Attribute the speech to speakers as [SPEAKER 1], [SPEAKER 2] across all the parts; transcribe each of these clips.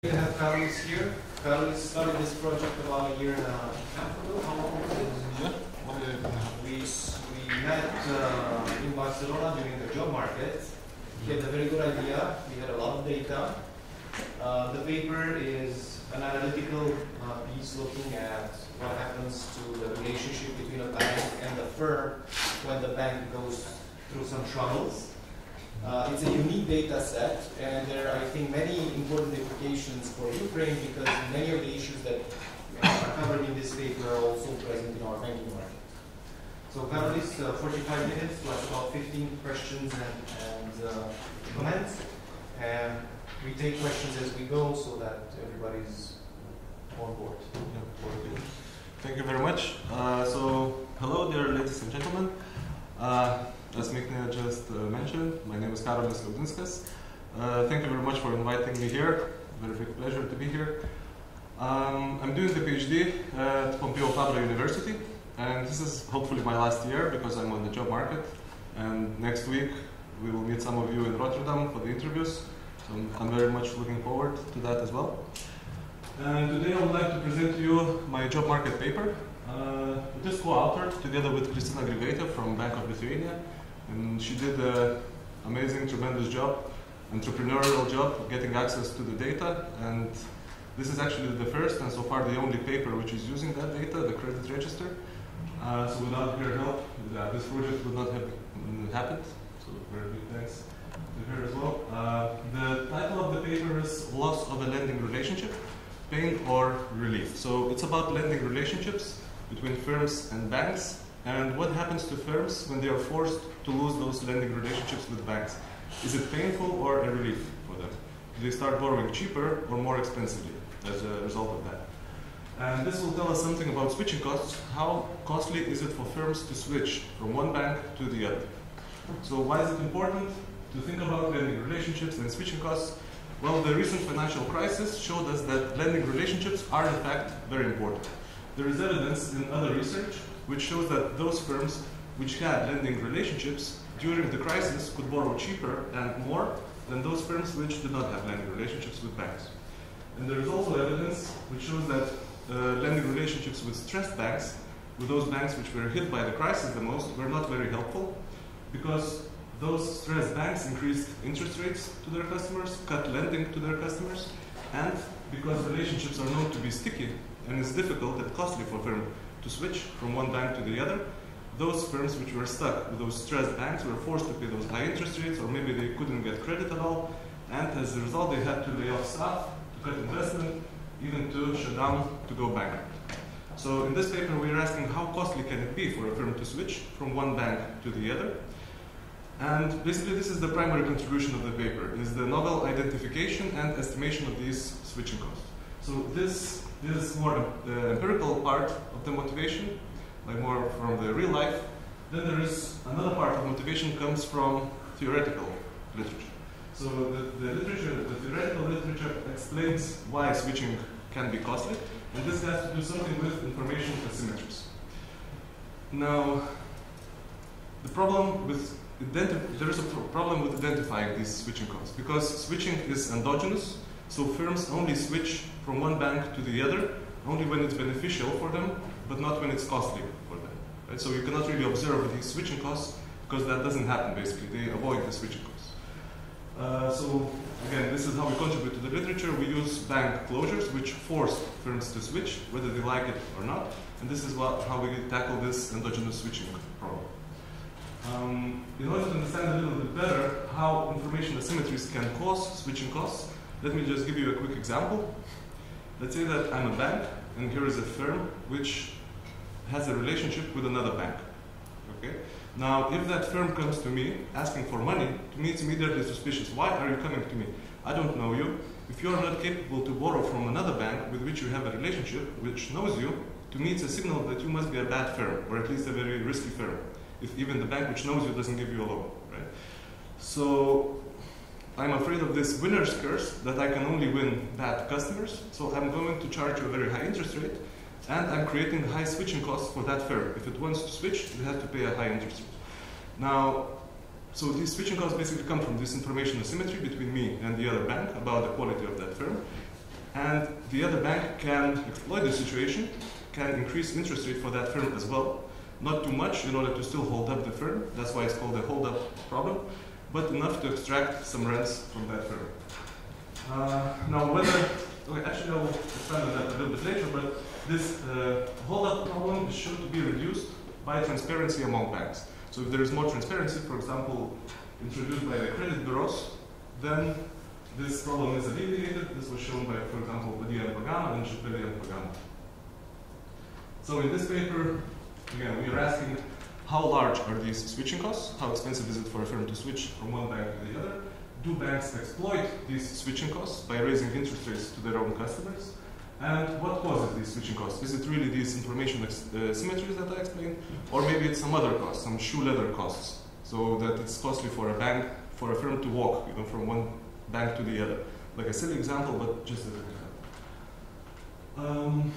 [SPEAKER 1] We have Karolis here. Karolis started this project about a year and a half ago. How long was it? We met in Barcelona during the job market. He had a very good idea. We had a lot of data. The paper is an analytical piece looking at what happens to the relationship between a bank and the firm when the bank goes through some troubles. It's a unique data set, and there are, I think, many important implications for Ukraine because many of the issues that are covered in this paper are also present in our banking market. So, Karolis, 45 minutes plus about 15 questions and comments. And we take questions as we go so that everybody's on board.
[SPEAKER 2] Yeah, thank you very much. Hello, dear ladies and gentlemen. As Mikne just mentioned, my name is Karolis Liaudinskas. Thank you very much for inviting me here. Very big pleasure to be here. I'm doing the PhD at Pompeu Fabra University, and this is hopefully my last year because I'm on the job market. And next week we will meet some of you in Rotterdam for the interviews. So I'm very much looking forward to that as well. And today I would like to present to you my job market paper. It is co-authored together with Kristina Grigaitė from Bank of Lithuania. And she did an amazing, tremendous job, entrepreneurial job, getting access to the data. And this is actually the first and so far the only paper which is using that data, the credit register. So without her help, this project would not have happened. So very big thanks to her as well. The title of the paper is Loss of a Lending Relationship, Pain or Relief. So it's about lending relationships between firms and banks, and what happens to firms when they are forced to lose those lending relationships with banks. Is it painful or a relief for them? Do they start borrowing cheaper or more expensively as a result of that? And this will tell us something about switching costs. How costly is it for firms to switch from one bank to the other? So why is it important to think about lending relationships and switching costs? Well, the recent financial crisis showed us that lending relationships are in fact very important. There is evidence in other research which shows that those firms which had lending relationships during the crisis could borrow cheaper and more than those firms which did not have lending relationships with banks. And there is also evidence which shows that lending relationships with stressed banks, with those banks which were hit by the crisis the most, were not very helpful because those stressed banks increased interest rates to their customers, cut lending to their customers, and because relationships are known to be sticky and it's difficult and costly for firms to switch from one bank to the other, those firms which were stuck with those stressed banks were forced to pay those high interest rates, or maybe they couldn't get credit at all, and as a result they had to lay off staff, to cut investment, even to shut down, to go bankrupt. So in this paper we are asking how costly can it be for a firm to switch from one bank to the other. And basically this is the primary contribution of the paper, is the novel identification and estimation of these switching costs. So this is more the empirical part of the motivation, like more from the real life. Then there is another part of motivation comes from theoretical literature. So the theoretical literature explains why switching can be costly, and this has to do something with information asymmetries. Now, there is a problem with identifying these switching costs because switching is endogenous, so firms only switch from one bank to the other only when it's beneficial for them, but not when it's costly for them. Right? So you cannot really observe these switching costs because that doesn't happen basically. They avoid the switching costs. So again, this is how we contribute to the literature. We use bank closures which force firms to switch, whether they like it or not. And this is how we tackle this endogenous switching problem. In order to understand a little bit better how information asymmetries can cause switching costs, let me just give you a quick example. Let's say that I'm a bank, and here is a firm which has a relationship with another bank. Okay? Now, if that firm comes to me asking for money, to me it's immediately suspicious. Why are you coming to me? I don't know you. If you are not capable to borrow from another bank with which you have a relationship, which knows you, to me it's a signal that you must be a bad firm, or at least a very risky firm, if even the bank which knows you doesn't give you a loan. Right? So I'm afraid of this winner's curse, that I can only win bad customers, so I'm going to charge you a very high interest rate, and I'm creating high switching costs for that firm. If it wants to switch, it has to pay a high interest rate. Now, so these switching costs basically come from this information asymmetry between me and the other bank about the quality of that firm. and the other bank can exploit the situation, can increase interest rate for that firm as well. Not too much in order to still hold up the firm, that's why it's called a hold up problem, but enough to extract some rents from that firm. Now whether, okay, actually I will expand on that a little bit later, but this hold up problem is shown to be reduced by transparency among banks. So if there is more transparency, for example, introduced by the credit bureaus, then this problem is alleviated. This was shown by, for example, Padilla and Pagano and Shapeli and Pagano. So in this paper, again, we are asking how large are these switching costs? How expensive is it for a firm to switch from one bank to the other? Do banks exploit these switching costs by raising interest rates to their own customers? And what causes these switching costs? Is it really these information symmetries that I explained? Or maybe it's some other costs, some shoe leather costs, so that it's costly for a bank, for a firm to walk from one bank to the other. Like a silly example, but just as an example.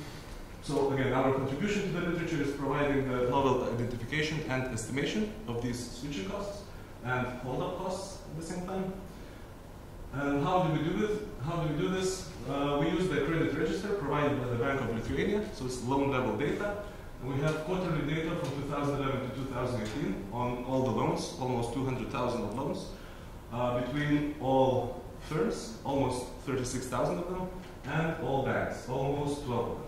[SPEAKER 2] So again, our contribution to the literature is providing the novel identification and estimation of these switching costs and hold-up costs at the same time. And how do we do this? We use the credit register provided by the Bank of Lithuania, so it's loan level data. And we have quarterly data from 2011 to 2018 on all the loans, almost 200,000 of loans, between all firms, almost 36,000 of them, and all banks, almost 12 of them.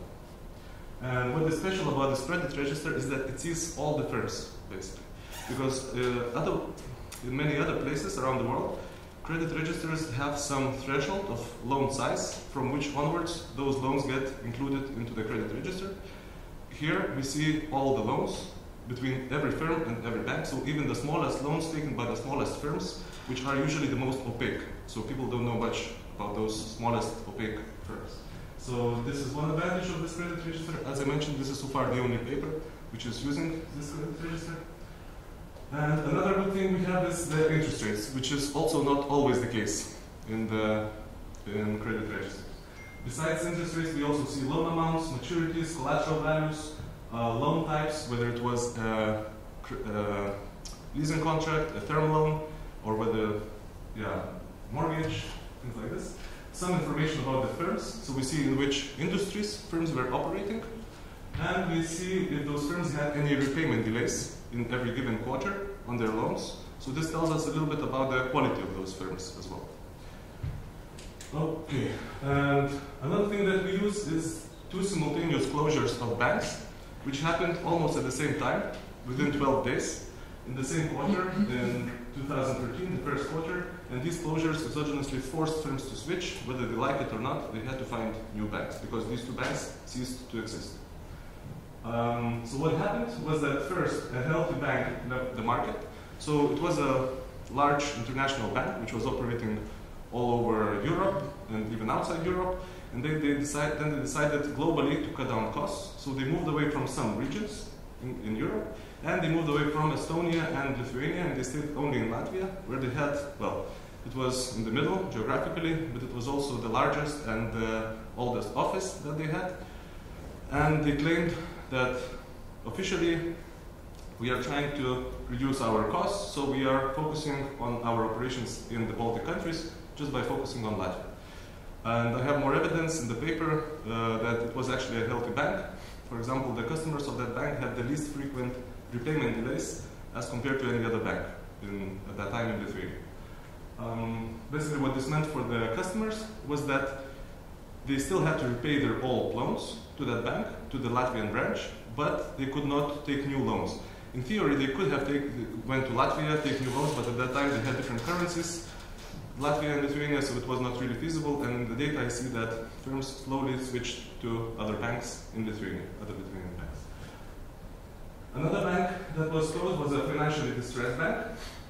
[SPEAKER 2] And what is special about this credit register is that it sees all the firms, basically. Because in many other places around the world, credit registers have some threshold of loan size from which onwards those loans get included into the credit register. Here we see all the loans between every firm and every bank, so even the smallest loans taken by the smallest firms, which are usually the most opaque. So people don't know much about those smallest opaque firms. So this is one advantage of this credit register. As I mentioned, this is so far the only paper which is using this credit register. And another good thing we have is the interest rates, which is also not always the case in credit registers. Besides interest rates, we also see loan amounts, maturities, collateral values, loan types, whether it was a leasing contract, a term loan, or whether, mortgage, things like this. Some information about the firms, so we see in which industries firms were operating, and we see if those firms had any repayment delays in every given quarter on their loans. So this tells us a little bit about the quality of those firms as well. Okay, and another thing that we use is two simultaneous closures of banks, which happened almost at the same time, within 12 days, in the same quarter, in 2013, the first quarter, and these closures exogenously forced firms to switch. Whether they like it or not, they had to find new banks, because these two banks ceased to exist. So what happened was that first, a healthy bank left the market. So it was a large international bank, which was operating all over Europe, and even outside Europe, and then they decided globally to cut down costs. So they moved away from some regions in Europe, and they moved away from Estonia and Lithuania, and they stayed only in Latvia, where they had, well, it was in the middle geographically, but it was also the largest and the oldest office that they had. And they claimed that officially we are trying to reduce our costs, so we are focusing on our operations in the Baltic countries just by focusing on Latvia. And I have more evidence in the paper that it was actually a healthy bank. For example, the customers of that bank had the least frequent repayment delays as compared to any other bank at that time in Lithuania. Basically what this meant for the customers was that they still had to repay their old loans to that bank, to the Latvian branch, but they could not take new loans. In theory, they could have went to Latvia, take new loans, but at that time they had different currencies, Latvia and Lithuania, so it was not really feasible. And in the data I see that firms slowly switched to other banks in Lithuania, other Lithuanian banks. Another bank that was closed was a financially distressed bank,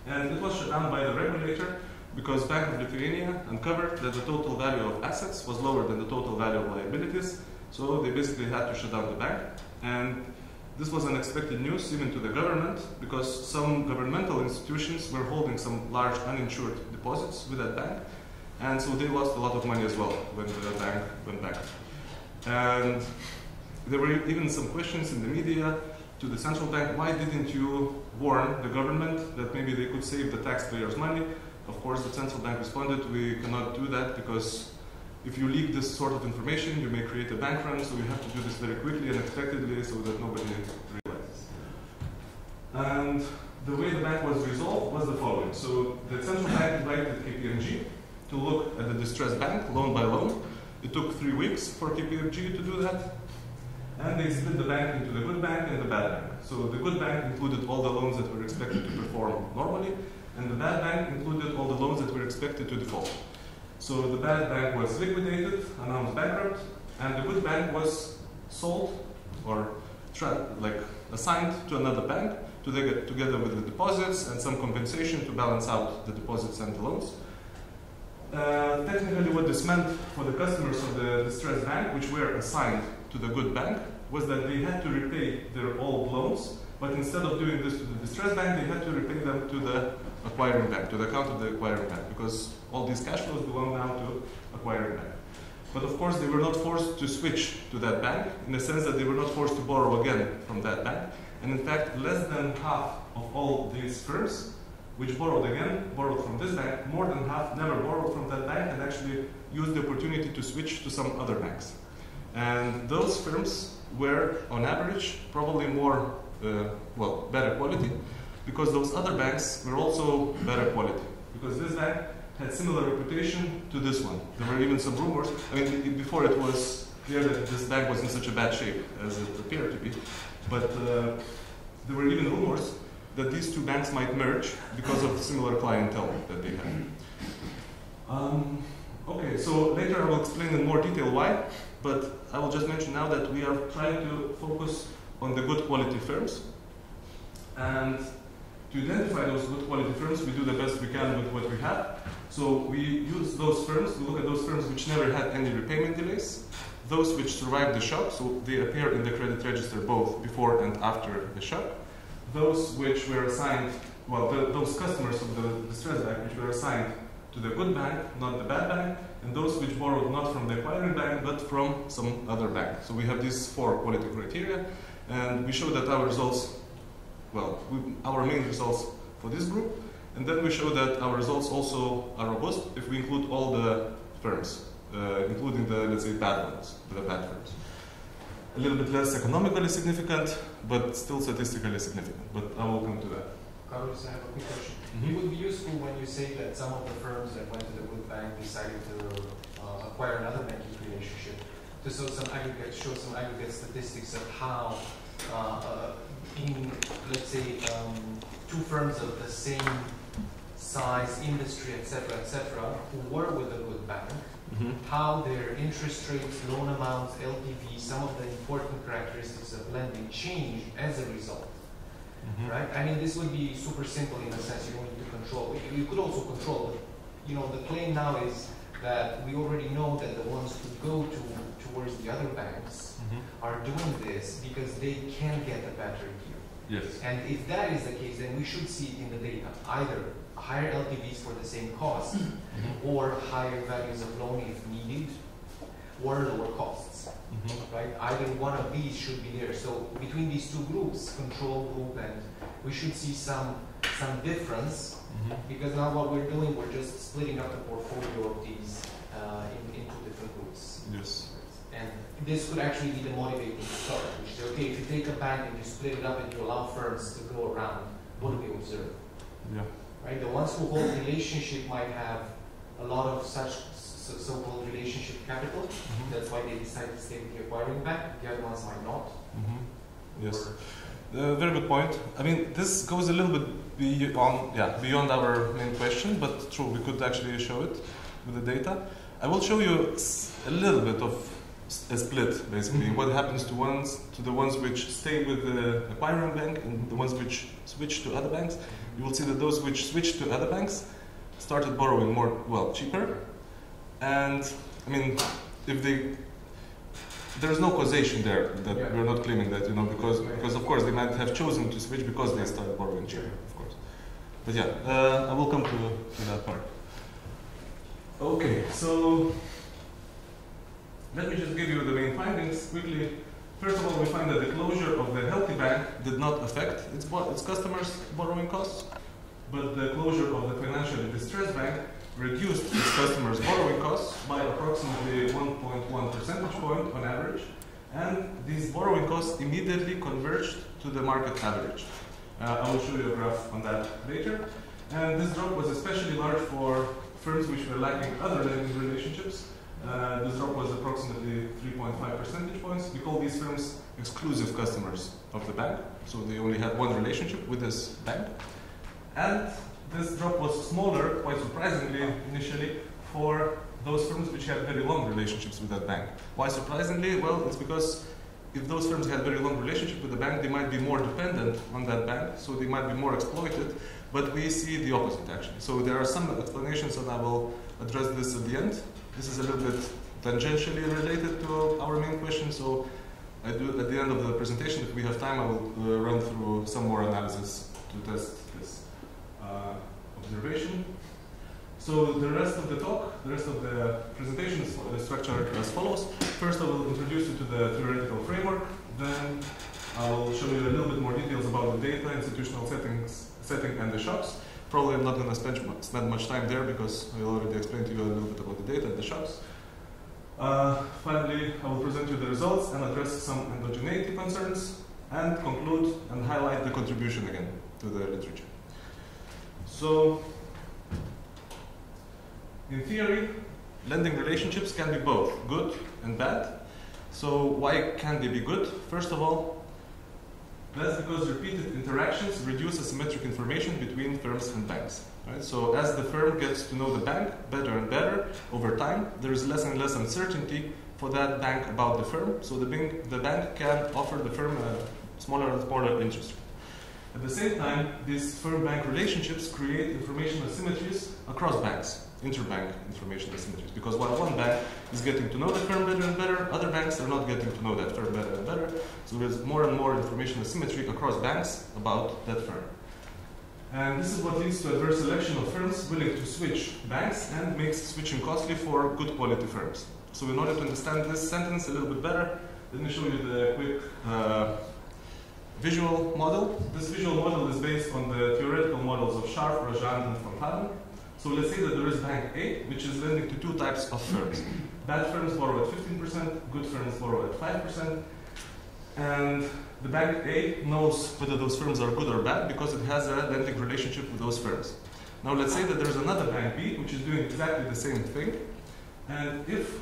[SPEAKER 2] and it was shut down by the regulator because Bank of Lithuania uncovered that the total value of assets was lower than the total value of liabilities, so they basically had to shut down the bank. And this was unexpected news even to the government, because some governmental institutions were holding some large uninsured deposits with that bank, and so they lost a lot of money as well when the bank went back. And there were even some questions in the media to the central bank: why didn't you warn the government that maybe they could save the taxpayers' money? Of course, the central bank responded, we cannot do that because if you leak this sort of information, you may create a bank run, so you have to do this very quickly and unexpectedly so that nobody realizes. And the way the bank was resolved was the following. So the central bank invited KPMG to look at the distressed bank, loan by loan. It took 3 weeks for KPMG to do that. And they split the bank into the good bank and the bad bank. So the good bank included all the loans that were expected to perform normally, and the bad bank included all the loans that were expected to default. So the bad bank was liquidated, announced bankrupt, and the good bank was sold or assigned to another bank together with the deposits and some compensation to balance out the deposits and the loans. Technically, what this meant for the customers of the distressed bank, which were assigned to the good bank, was that they had to repay their old loans, but instead of doing this to the distressed bank, they had to repay them to the acquiring bank, to the account of the acquiring bank, because all these cash flows belong now to acquiring bank. But of course, they were not forced to switch to that bank, in the sense that they were not forced to borrow again from that bank. And in fact, less than half of all these firms which borrowed from this bank, more than half never borrowed from that bank and actually used the opportunity to switch to some other banks. And those firms were, on average, probably more, better quality, because those other banks were also better quality. Because this bank had similar reputation to this one. There were even some rumors. I mean, before it was clear that this bank was in such a bad shape as it appeared to be, but there were even rumors that these two banks might merge because of the similar clientele that they had. Okay, so later I will explain in more detail why, but I will just mention now that we are trying to focus on the good quality firms. And to identify those good quality firms, we do the best we can with what we have. So we use those firms, we look at those firms which never had any repayment delays, those which survived the shock, so they appear in the credit register both before and after the shock. Those which were assigned, those customers of the distressed bank which were assigned to the good bank, not the bad bank, and those which borrowed not from the acquiring bank, but from some other bank. So we have these 4 quality criteria, and we show that our results, our main results for this group, and then we show that our results also are robust if we include all the firms, including the, let's say, bad ones, the bad firms. A little bit less economically significant, but still statistically significant. But I will come to that.
[SPEAKER 1] Karolis, I have a quick question. It would be useful when you say that some of the firms that went to the good bank decided to acquire another banking relationship, to show some aggregate statistics of how, in, let's say, 2 firms of the same size, industry, etc., who were with a good bank, how their interest rates, loan amounts, LTV, some of the important characteristics of lending changed as a result. Right? I mean, this would be super simple in the sense you don't need to control. You could also control, but the claim now is that we already know that the ones who go towards the other banks are doing this because they can get a better deal.
[SPEAKER 2] Yes.
[SPEAKER 1] And if that is the case, then we should see it in the data, either higher LTVs for the same cost, or higher values of loan if needed, or lower costs. Right? Either one of these should be there. So between these 2 groups, control group, and we should see some difference, because now what we're doing, we're just splitting up the portfolio of these into different groups.
[SPEAKER 2] Yes.
[SPEAKER 1] And this could actually be the motivating start, which is, okay, if you take a bank and you split it up and you allow firms to go around, what do we observe? Yeah. Right? The ones who hold relationship might have a lot of such so-called relationship capital. That's why they decide to stay with the acquiring bank. The other ones might not.
[SPEAKER 2] Yes. Very good point. I mean, this goes a little bit beyond our main question, but true, we could actually show it with the data. I will show you a little bit of a split, basically. What happens to the ones which stay with the acquiring bank and the ones which switch to other banks. You will see that those which switched to other banks started borrowing more, cheaper. And I mean, there is no causation there that we're not claiming that, because of course they might have chosen to switch because they started borrowing cheaper, of course. But I will come to that part. Okay, so let me just give you the main findings quickly. First of all, we find that the closure of the healthy bank did not affect its customers' borrowing costs, but the closure of the financially distressed bank reduced its customers' borrowing costs by approximately 0.1 percentage point on average, and these borrowing costs immediately converged to the market average. I will show you a graph on that later. And this drop was especially large for firms which were lacking other lending relationships. This drop was approximately 3.5 percentage points. We call these firms exclusive customers of the bank, so they only had one relationship with this bank. And this drop was smaller, quite surprisingly, initially, for those firms which had very long relationships with that bank. Why surprisingly? Well, it's because if those firms had very long relationship with the bank, they might be more dependent on that bank, so they might be more exploited, but we see the opposite actually. So there are some explanations, and I will address this at the end. This is a little bit tangentially related to our main question, so I do at the end of the presentation, if we have time, I will run through some more analysis to test this observation. So the rest of the talk, the rest of the presentation is structured as follows. First, I will introduce you to the theoretical framework. Then I will show you a little bit more details about the data, institutional setting, and the shocks. Probably I'm not going to spend much time there because I already explained to you a little bit about the data and the shocks. Finally, I will present you the results and address some endogeneity concerns, and conclude and highlight the contribution again to the literature. So, in theory, lending relationships can be both good and bad. So why can they be good? First of all, that's because repeated interactions reduce asymmetric information between firms and banks. Right? So as the firm gets to know the bank better and better over time, there is less and less uncertainty for that bank about the firm. So the bank can offer the firm a smaller and smaller interest rate. At the same time, these firm-bank relationships create information asymmetries across banks. Interbank information asymmetries, because while one bank is getting to know the firm better and better, other banks are not getting to know that firm better and better. So there's more and more information asymmetry across banks about that firm. And this is what leads to adverse selection of firms willing to switch banks and makes switching costly for good quality firms. So in order to understand this sentence a little bit better, let me show you the quick visual model. This visual model is based on the theoretical models of Scharf, Rajan, and Van Haven. So let's say that there is bank A, which is lending to two types of firms. Bad firms borrow at 15%, good firms borrow at 5%. And the bank A knows whether those firms are good or bad because it has a lending relationship with those firms. Now let's say that there is another bank B, which is doing exactly the same thing. And if,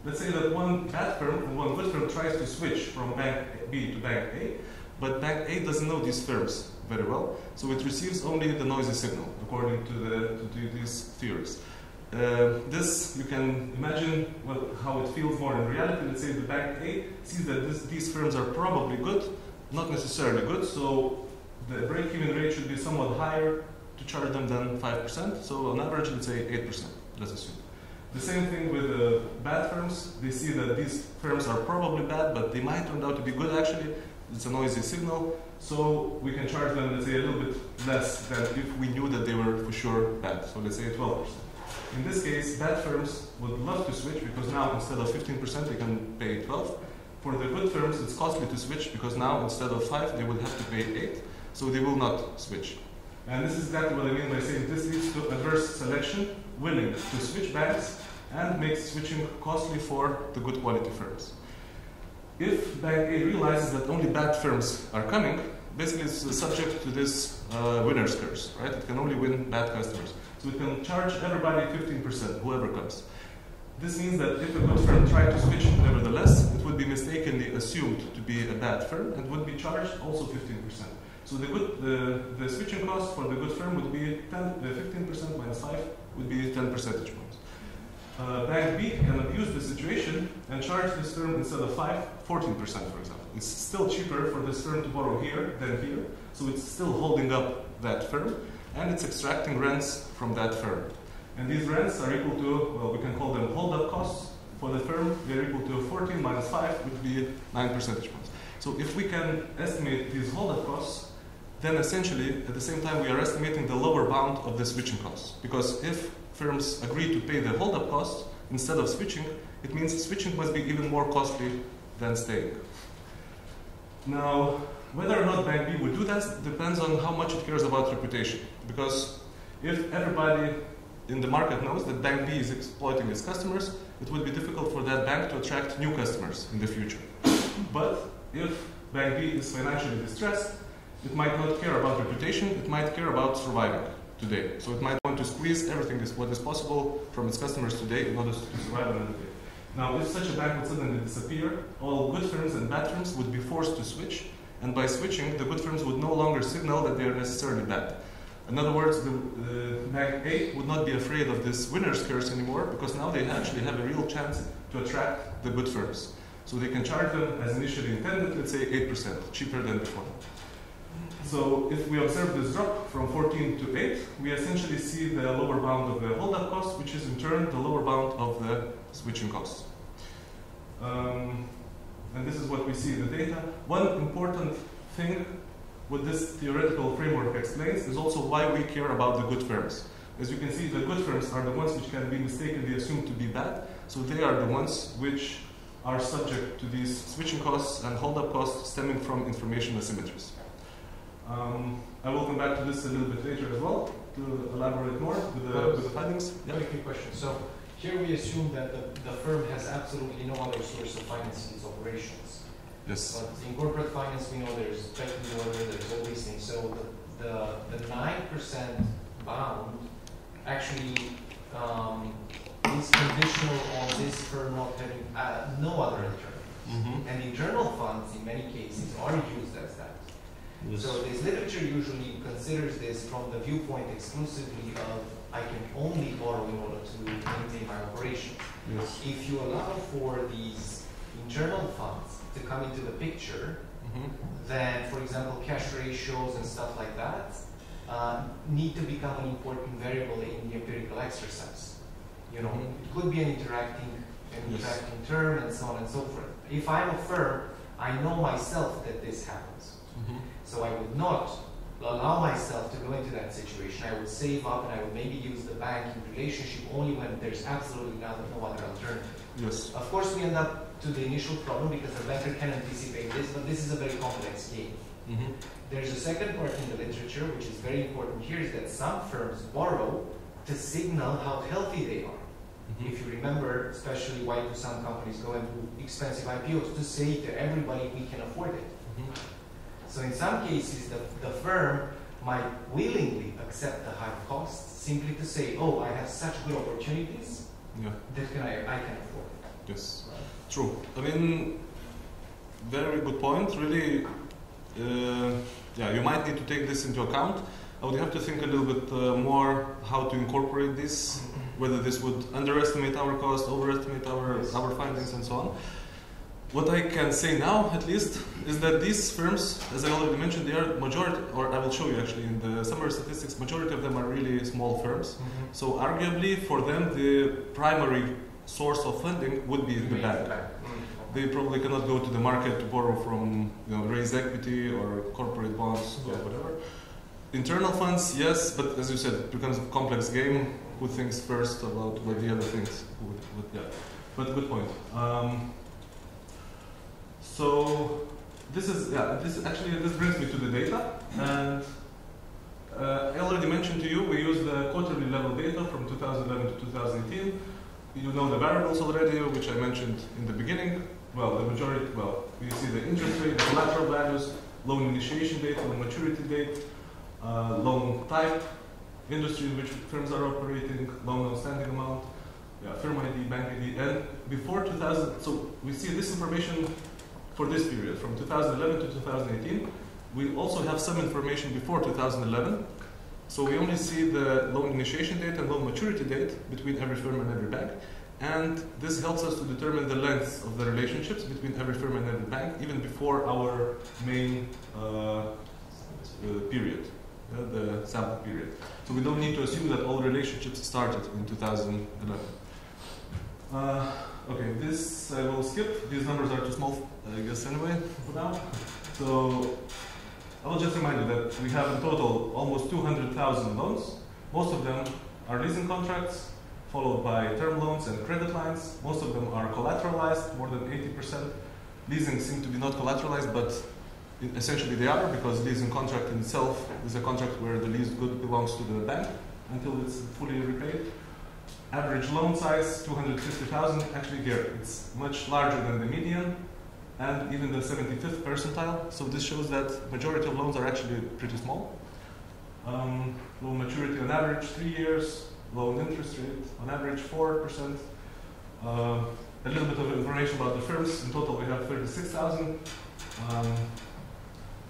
[SPEAKER 2] let's say that one bad firm and one good firm tries to switch from bank B to bank A, but bank A doesn't know these firms very well, so it receives only the noisy signal, according to these theories. This, you can imagine how it feels more in reality. Let's say the bank A sees that these firms are probably good, not necessarily good, so the break-even rate should be somewhat higher to charge them than 5%, so on average, let's say 8%, let's assume. The same thing with bad firms. They see that these firms are probably bad, but they might turn out to be good actually. It's a noisy signal, so we can charge them, let's say, a little bit less than if we knew that they were for sure bad. So let's say 12%. In this case, bad firms would love to switch because now instead of 15%, they can pay 12. For the good firms, it's costly to switch because now instead of 5, they would have to pay 8. So they will not switch. And this is exactly what I mean by saying this leads to adverse selection, willing to switch banks, and makes switching costly for the good quality firms. If Bank A realizes that only bad firms are coming, basically it's subject to this winner's curse, right? It can only win bad customers. So it can charge everybody 15%, whoever comes. This means that if a good firm tried to switch nevertheless, it would be mistakenly assumed to be a bad firm and would be charged also 15%. So the switching cost for the good firm would be 15% minus 5 would be 10 percentage points. Bank B can abuse the situation and charge this firm instead of 5, 14%, for example. It's still cheaper for this firm to borrow here than here, so it's still holding up that firm, and it's extracting rents from that firm. And these rents are equal to, well, we can call them hold-up costs for the firm. They're equal to 14 minus 5 would be 9 percentage points. So if we can estimate these hold-up costs, then essentially, at the same time, we are estimating the lower bound of the switching costs. Because if firms agree to pay the hold-up costs instead of switching, it means switching must be even more costly than staying. Now, whether or not Bank B would do that depends on how much it cares about reputation. Because if everybody in the market knows that Bank B is exploiting its customers, it would be difficult for that bank to attract new customers in the future. But if Bank B is financially distressed, it might not care about reputation, it might care about surviving today. So it might want to squeeze everything what is possible from its customers today in order to survive another day. Now, if such a bank would suddenly disappear, all good firms and bad firms would be forced to switch, and by switching, the good firms would no longer signal that they are necessarily bad. In other words, the Bank A would not be afraid of this winner's curse anymore, because now they actually have a real chance to attract the good firms. So they can charge them as initially intended, let's say 8%, cheaper than before. So if we observe this drop from 14 to 8, we essentially see the lower bound of the hold-up cost, which is in turn the lower bound of the switching costs. And this is what we see in the data. One important thing what this theoretical framework explains is also why we care about the good firms. As you can see, the good firms are the ones which can be mistakenly assumed to be bad, so they are the ones which are subject to these switching costs and hold-up costs stemming from information asymmetries. I will come back to this a little bit later as well to elaborate more with the findings.
[SPEAKER 1] Very quick question. So here we assume that the firm has absolutely no other source of financing its operations.
[SPEAKER 2] Yes.
[SPEAKER 1] But in corporate finance, we know there's pecking order, there's all these things. So the 9% bound actually is conditional on this firm not having no other alternative. And internal funds, in many cases, are used as that.
[SPEAKER 2] Yes.
[SPEAKER 1] So this literature usually considers this from the viewpoint exclusively of I can only borrow in order to maintain my operations.
[SPEAKER 2] Yes.
[SPEAKER 1] If you allow for these internal funds to come into the picture, then, for example, cash ratios and stuff like that need to become an important variable in the empirical exercise. You know, it could be an interacting term and so on and so forth. If I'm a firm, I know myself that this happens. So I would not allow myself to go into that situation. I would save up and I would maybe use the banking relationship only when there's absolutely no other alternative.
[SPEAKER 2] Yes.
[SPEAKER 1] Of course, we end up to the initial problem because the banker can anticipate this, but this is a very complex game. There's a second part in the literature, which is very important here, is that some firms borrow to signal how healthy they are. If you remember, especially why do some companies go and do expensive IPOs, to say to everybody we can afford it. So in some cases, the firm might willingly accept the high costs simply to say, oh, I have such good opportunities that I can afford it.
[SPEAKER 2] Yes, true. I mean, very good point. Really, you might need to take this into account. I would have to think a little bit more how to incorporate this, whether this would underestimate our cost, overestimate our findings, and so on. What I can say now, at least, is that these firms, as I already mentioned, they are majority, or I will show you actually in the summary statistics, majority of them are really small firms. So arguably, for them, the primary source of funding would be the bank. They probably cannot go to the market to borrow from, raise equity or corporate bonds or whatever. Internal funds, yes, but as you said, it becomes a complex game. Who thinks first about what the other things would. But good point. So this brings me to the data, and I already mentioned to you we use the quarterly level data from 2011 to 2018. You know the variables already, which I mentioned in the beginning. Well, we see the interest rate, the collateral values, loan initiation date, loan maturity date, loan type, industry in which firms are operating, loan outstanding amount, firm ID, bank ID, and before 2000. So we see this information for this period, from 2011 to 2018. We also have some information before 2011. So we only see the loan initiation date and loan maturity date between every firm and every bank. And this helps us to determine the length of the relationships between every firm and every bank, even before our main period, the sample period. So we don't need to assume that all relationships started in 2011. Okay, this I will skip. These numbers are too small, I guess, anyway, for now. So I will just remind you that we have in total almost 200,000 loans. Most of them are leasing contracts, followed by term loans and credit lines. Most of them are collateralized, more than 80%. Leasing seem to be not collateralized, but essentially they are, because leasing contract in itself is a contract where the leased good belongs to the bank until it's fully repaid. Average loan size, 250,000. Actually here, it's much larger than the median and even the 75th percentile. So this shows that majority of loans are actually pretty small. Loan maturity on average 3 years. Loan interest rate on average 4%. A little bit of information about the firms. In total we have 36,000.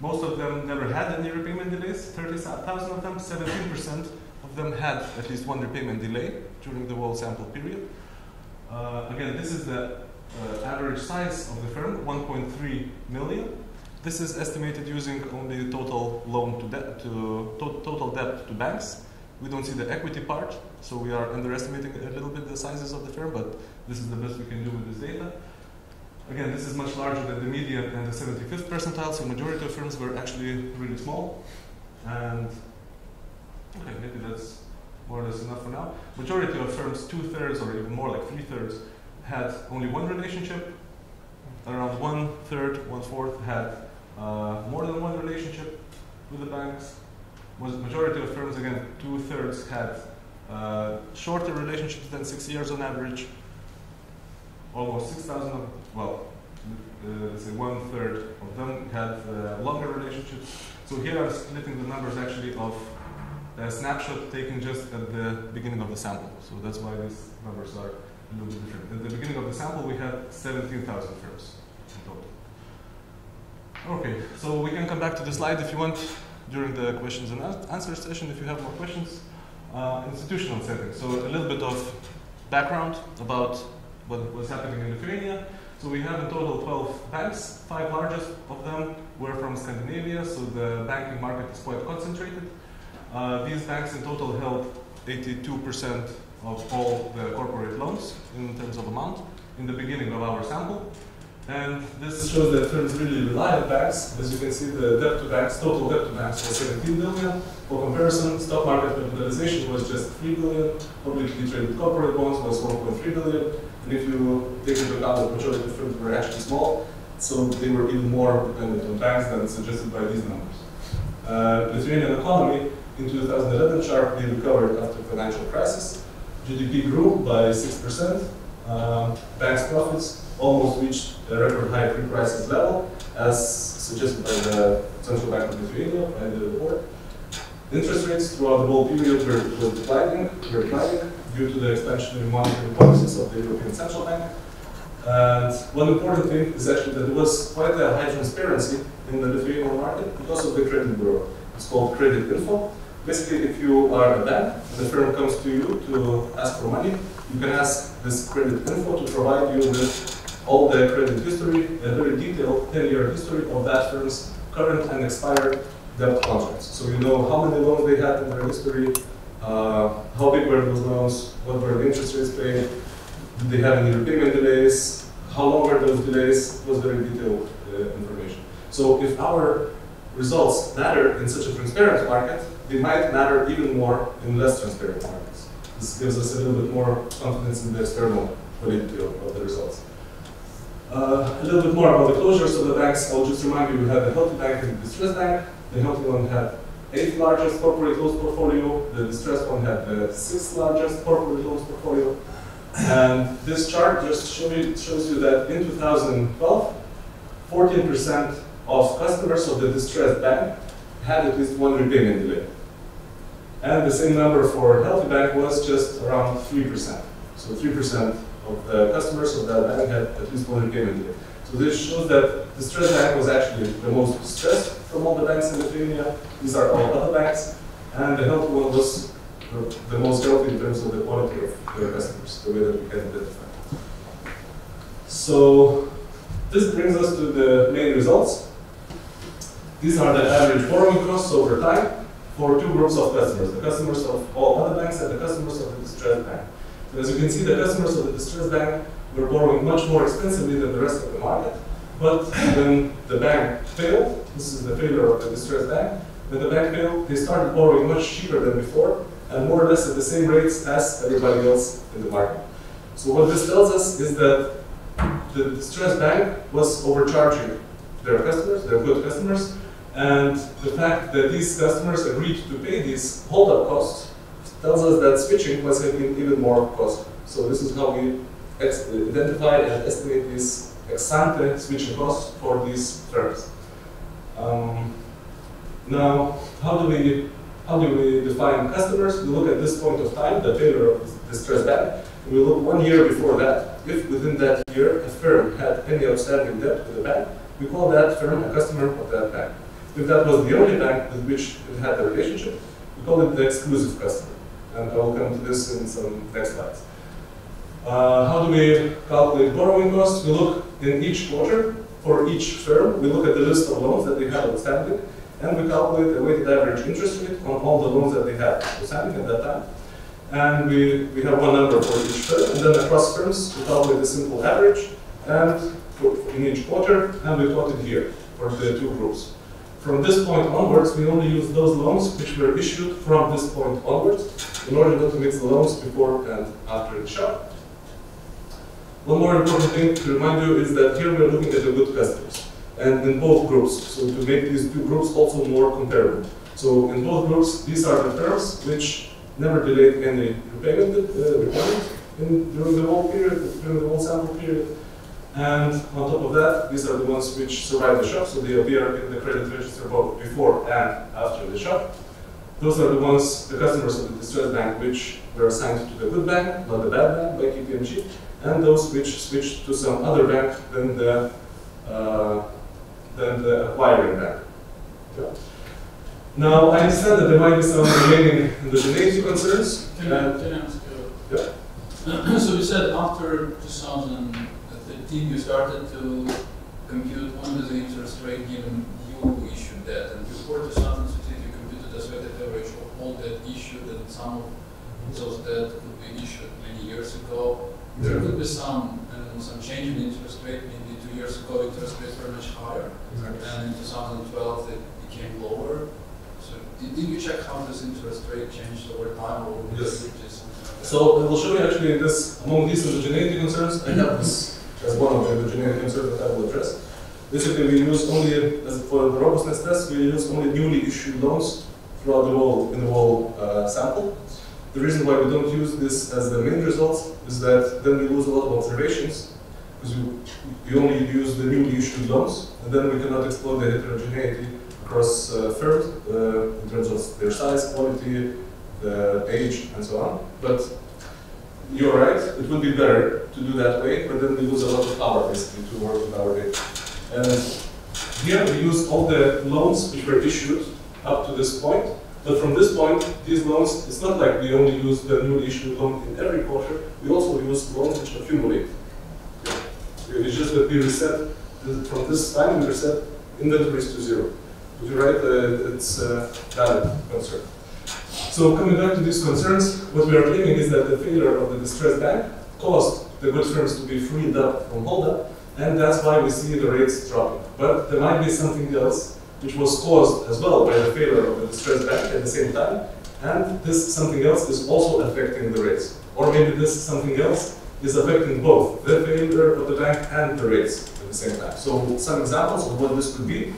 [SPEAKER 2] Most of them never had any repayment delays. 30,000 of them, 17% of them had at least one repayment delay during the whole sample period. Again, this is the average size of the firm, 1.3 million. This is estimated using only total loan to debt total debt to banks. We don't see the equity part, so we are underestimating a little bit the sizes of the firm, but this is the best we can do with this data. Again, this is much larger than the median and the 75th percentile, so majority of firms were actually really small. And okay, maybe that's more or less enough for now. Majority of firms, 2/3 or even more like 3/3, had only one relationship. Around 1/3, 1/4 had more than one relationship with the banks. Majority of firms, again, 2/3 had shorter relationships than 6 years on average. Almost 6,000 of, well, let's say 1/3 of them had longer relationships. So here I'm splitting the numbers actually of a snapshot taken just at the beginning of the sample. So that's why these numbers are a little bit different. At the beginning of the sample we had 17,000 firms in total. Okay, so we can come back to the slide if you want during the questions and answers session if you have more questions. Institutional setting. So a little bit of background about what was happening in Lithuania. So we have in total 12 banks. 5 largest of them were from Scandinavia, so the banking market is quite concentrated. These banks in total held 82% of all the corporate loans in terms of amount in the beginning of our sample. And this shows that firms really rely on banks. As you can see, the debt to banks, total debt to banks was 17 billion. For comparison, stock market capitalization was just 3 billion. Publicly traded corporate bonds was 1.3 billion. And if you take into account that majority of firms were actually small, so they were even more dependent on banks than suggested by these numbers. Lithuanian economy in 2011 sharply recovered after financial crisis. GDP grew by 6%. Banks' profits almost reached a record high pre-crisis level, as suggested by the Central Bank of Lithuania and the report. Interest rates throughout the whole period were declining due to the expansionary monetary policies of the European Central Bank. And one important thing is actually that there was quite a high transparency in the Lithuanian market because of the credit bureau. It's called Credit Info. Basically, if you are a bank and the firm comes to you to ask for money, you can ask this Credit Info to provide you with all the credit history, a very detailed 10-year history of that firm's current and expired debt contracts. So you know how many loans they had in their history, how big were those loans, what were the interest rates paid, did they have any repayment delays, how long were those delays. It was very detailed information. So if our results matter in such a transparent market, they might matter even more in less transparent markets. This gives us a little bit more confidence in the external validity of the results. A little bit more about the closures of the banks. I'll just remind you, we had the healthy bank and the distressed bank. The healthy one had 8th largest corporate loans portfolio. The distressed one had the 6th largest corporate loans portfolio. And this chart just shows you that in 2012, 14% of customers of the distressed bank had at least one repayment delay. And the same number for healthy bank was just around 3%. So 3% of the customers of that bank had at least one repayment delay. So this shows that the distressed bank was actually the most distressed from all the banks in Lithuania. These are all other banks. And the healthy one was the most healthy in terms of the quality of their customers, the way that we can identify. So this brings us to the main results. These are the average borrowing costs over time for 2 groups of customers, the customers of all other banks and the customers of the distressed bank. So as you can see, the customers of the distressed bank were borrowing much more expensively than the rest of the market. But when the bank failed, this is the failure of the distressed bank, when the bank failed, they started borrowing much cheaper than before and more or less at the same rates as everybody else in the market. So what this tells us is that the distressed bank was overcharging their customers, their good customers, and the fact that these customers agreed to pay these hold-up costs
[SPEAKER 3] tells us that switching must have been even more costly. So this is how we identify and estimate these ex-ante switching costs for these firms. Now, how do we define customers? We look at this point of time, the failure of the distressed bank, and we look 1 year before that. If within that year a firm had any outstanding debt with the bank, we call that firm a customer of that bank. If that was the only bank with which it had a relationship, we call it the exclusive customer. And I will come to this in some next slides. How do we calculate borrowing costs? We look in each quarter for each firm. We look at the list of loans that they have outstanding, and we calculate the weighted average interest rate on all the loans that they had outstanding at that time. And we have one number for each firm, and then across firms we calculate a simple average, and in each quarter, and we plot it here for the two groups. From this point onwards, we only use those loans which were issued from this point onwards in order not to mix the loans before and after the shock. One more important thing to remind you is that here we're looking at the good customers, and in both groups, so to make these two groups also more comparable. So in both groups, these are the firms which never delayed any repayment during the whole period, during the whole sample period. And on top of that, these are the ones which survived the shock, so they appear in the credit register both before and after the shock. Those are the ones, the customers of the distressed bank, which were assigned to the good bank, not the bad bank, by KPMG, and those which switched to some other bank than the acquiring bank. Yeah. Now, I understand that there might be some remaining indigeneity concerns.
[SPEAKER 4] Can I ask you?
[SPEAKER 3] Yeah.
[SPEAKER 4] So you said after 2013 you started to compute only the interest rate given you issued that, and before 2013 you computed a weighted average of all that issued, and some of those that could be issued many years ago.
[SPEAKER 3] Yeah.
[SPEAKER 4] There could be some change in interest rate. Maybe 2 years ago interest rates were much higher, and in 2012 they became lower. So did you check how this interest rate changed over time, or
[SPEAKER 3] yes.
[SPEAKER 4] Like
[SPEAKER 3] So I will show you actually this among these indigeneity concerns. I have this as one of the indigeneity concerns that I will address. Basically, we use only, as for the robustness test, we use only newly issued loans throughout the whole sample. The reason why we don't use this as the main results is that then we lose a lot of observations, because we only use the newly issued loans, and then we cannot explore the heterogeneity across firms in terms of their size, quality, the age, and so on. But you're right, it would be better to do that way, but then we lose a lot of power basically to work with our data. And here we use all the loans which were issued up to this point. But from this point, these loans, it's not like we only use the newly issued loan in every quarter, we also use loans which accumulate. It's just that we reset, from this time we reset inventories to zero. But you're right, it's a valid concern. So coming back to these concerns, what we are claiming is that the failure of the distressed bank caused the good firms to be freed up from holdup, and that's why we see the rates dropping. But there might be something else which was caused as well by the failure of the distressed bank at the same time, and this something else is also affecting the rates. Or maybe this something else is affecting both the failure of the bank and the rates at the same time. So some examples of what this could be.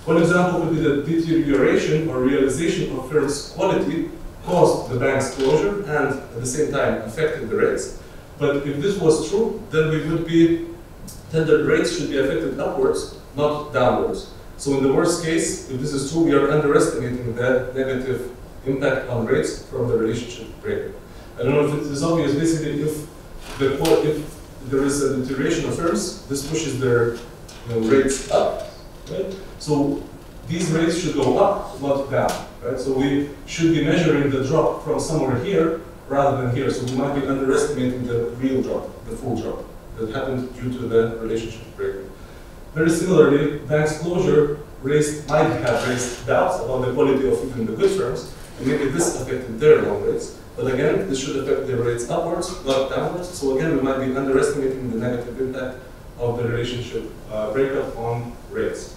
[SPEAKER 3] One example could be the deterioration or realization of firms' quality caused the bank's closure and at the same time affected the rates. But if this was true, then the rates should be affected upwards, not downwards. So in the worst case, if this is true, we are underestimating the negative impact on rates from the relationship breakup. I don't know if it is obvious. Basically, if there is a deterioration of firms, this pushes their rates up, right? So these rates should go up, not down, right? So we should be measuring the drop from somewhere here rather than here. So we might be underestimating the real drop, the full drop that happened due to the relationship breakup. Very similarly, bank's closure might have raised doubts about the quality of even the good firms, and maybe this affected their loan rates. But again, this should affect their rates upwards, not downwards. So again, we might be underestimating the negative impact of the relationship breakup on rates.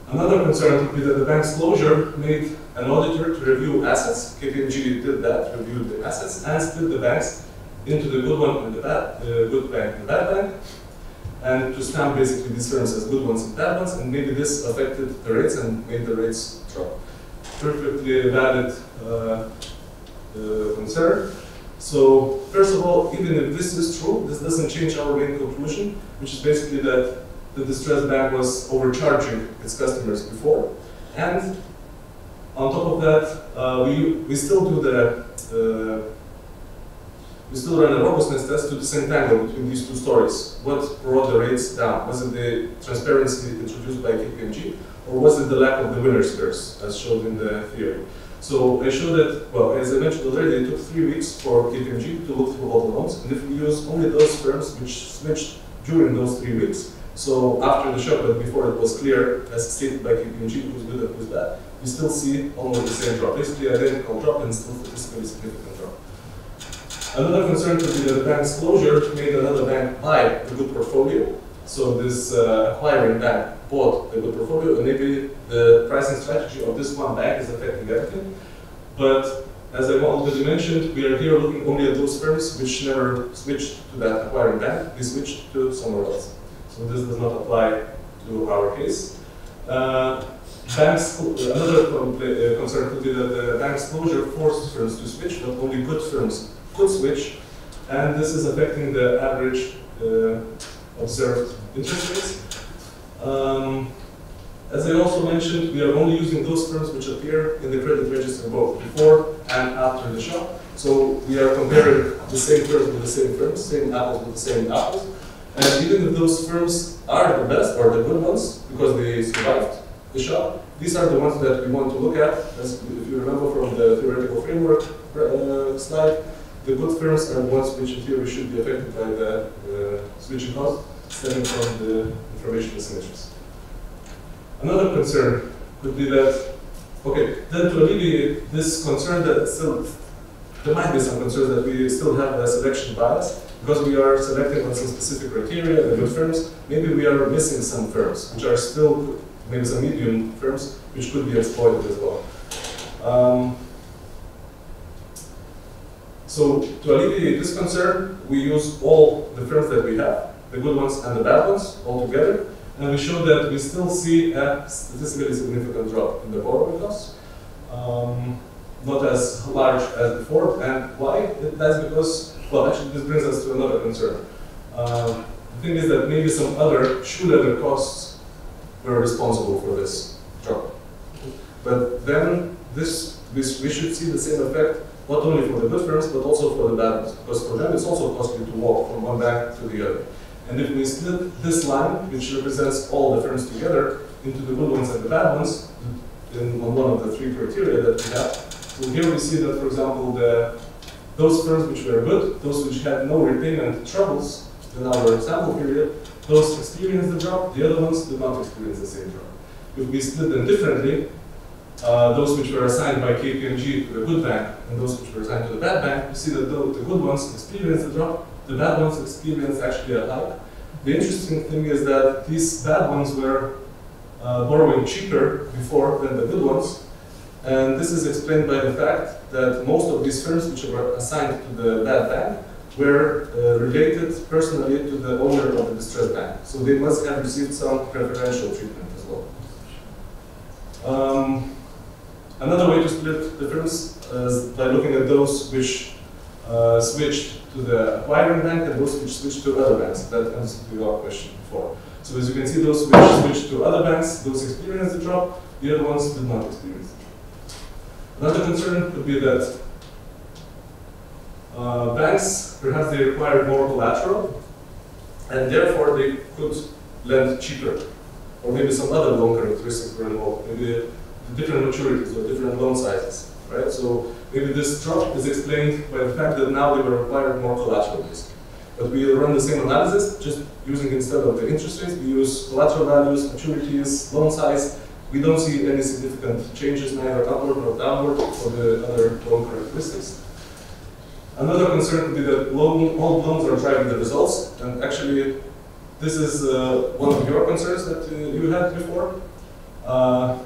[SPEAKER 3] Another concern would be that the bank's closure made an auditor to review assets. KPMG did that, reviewed the assets, and split the banks into the good one and the good bank and the bad bank, and to stamp basically these firms as good ones and bad ones, and maybe this affected the rates and made the rates drop. Perfectly valid concern. So first of all, even if this is true, this doesn't change our main conclusion, which is basically that the distressed bank was overcharging its customers before. And on top of that, we still do we still run a robustness test to disentangle between these two stories. What brought the rates down? Was it the transparency introduced by KPMG, or was it the lack of the winner's curse, as shown in the theory? So I showed that, well, as I mentioned already, it took 3 weeks for KPMG to look through all the loans, and if we use only those firms which switched during those 3 weeks, so after the shock, but before it was clear, as stated by KPMG, who's good and who's bad, we still see almost the same drop, basically identical drop and still statistically significant drop. Another concern could be that the bank's closure made another bank buy the good portfolio. So this acquiring bank bought the good portfolio, and maybe the pricing strategy of this one bank is affecting everything. But as I already mentioned, we are here looking only at those firms which never switched to that acquiring bank. They switched to somewhere else. So this does not apply to our case. Another concern could be that the bank's closure forced firms to switch, not only good firms could switch, and this is affecting the average observed interest rates. As I also mentioned, we are only using those firms which appear in the credit register both before and after the shock. So we are comparing the same firms with the same firms, same apples with the same apples. And even if those firms are the best or the good ones because they survived the shock, these are the ones that we want to look at. As if you remember from the theoretical framework slide, the good firms are the ones which in theory should be affected by the switching cost stemming from the information asymmetries. Another concern could be that, okay, then to alleviate this concern that still, there might be some concerns that we still have a selection bias because we are selecting on some specific criteria, the good firms, maybe we are missing some firms which are still, maybe some medium firms which could be exploited as well. So to alleviate this concern, we use all the firms that we have, the good ones and the bad ones, all together, and we show that we still see a statistically significant drop in the borrowing costs, not as large as before. And why? That's because, well, actually this brings us to another concern. The thing is that maybe some other shoe-leather costs were responsible for this drop. But then we should see the same effect not only for the good firms, but also for the bad ones, because for them it's also costly to walk from one bank to the other. And if we split this line, which represents all the firms together, into the good ones and the bad ones, on one of the 3 criteria that we have, so here we see that, for example, those firms which were good, those which had no repayment troubles in our sample period, those experienced the drop, the other ones did not experience the same drop. If we split them differently, those which were assigned by KPMG to the good bank and those which were assigned to the bad bank, you see that the good ones experienced a drop, the bad ones experienced actually a hike. The interesting thing is that these bad ones were borrowing cheaper before than the good ones, and this is explained by the fact that most of these firms which were assigned to the bad bank were related personally to the owner of the distressed bank. So they must have received some preferential treatment as well. Another way to split the firms is by looking at those which switched to the acquiring bank and those which switched to other banks. That answers to your question before. So as you can see, those which switched to other banks, those experienced the drop, the other ones did not experience the drop. Another concern could be that banks, perhaps they required more collateral, and therefore they could lend cheaper. Or maybe some other loan characteristics were involved, maybe different maturities or different loan sizes, right? So maybe this drop is explained by the fact that now they were requiring more collateral basically. But we run the same analysis, just using instead of the interest rates, we use collateral values, maturities, loan size. We don't see any significant changes, neither upward nor downward for the other loan characteristics. Another concern could be that all loans are driving the results, and actually this is one of your concerns that you had before.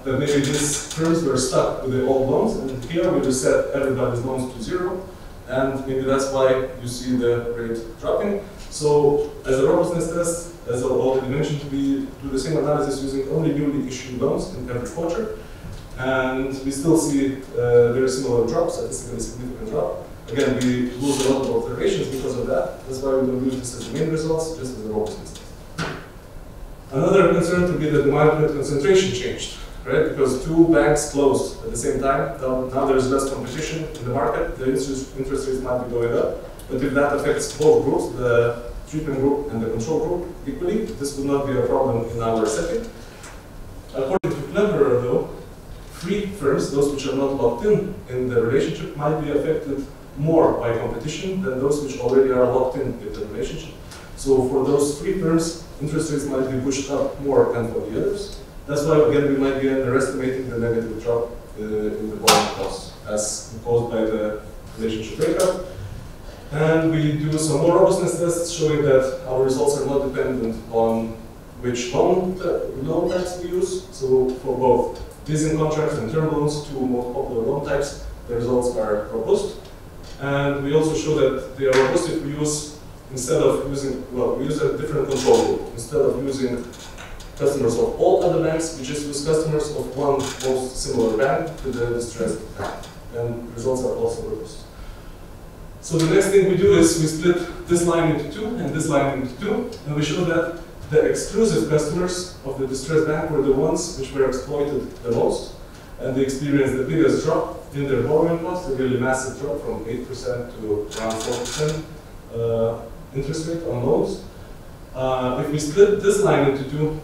[SPEAKER 3] That maybe these firms were stuck with the old loans, and here we reset everybody's loans to 0, and maybe that's why you see the rate dropping. So as a robustness test, as I already mentioned, we do the same analysis using only newly issued loans in every quarter. And we still see very similar drops, statistically significant drop. Again, we lose a lot of observations because of that. That's why we don't use this as the main results, just as a robustness test. Another concern would be that the market concentration changed, right? Because two banks closed at the same time. Now there's less competition in the market. The interest rates might be going up. But if that affects both groups, the treatment group and the control group equally, this would not be a problem in our setting. According to Klemperer, though, free firms, those which are not locked in the relationship, might be affected more by competition than those which already are locked in the relationship. So for those free firms, interest rates might be pushed up more than for the others. That's why, again, we might be underestimating the negative drop in the borrowing costs as caused by the relationship breakup. And we do some more robustness tests showing that our results are not dependent on which loan types we use. So for both leasing contracts and term loans, two most popular loan types, the results are robust. And we also show that they are robust if we use, instead of using, well, we use a different control group. Instead of using customers of all other banks, we just use customers of one most similar bank to the distressed bank. And the results are also robust. So the next thing we do is we split this line into two and this line into two, and we show that the exclusive customers of the distressed bank were the ones which were exploited the most, and they experienced the biggest drop in their borrowing costs, a really massive drop from 8% to around 4% interest rate on loans. If we split this line into two,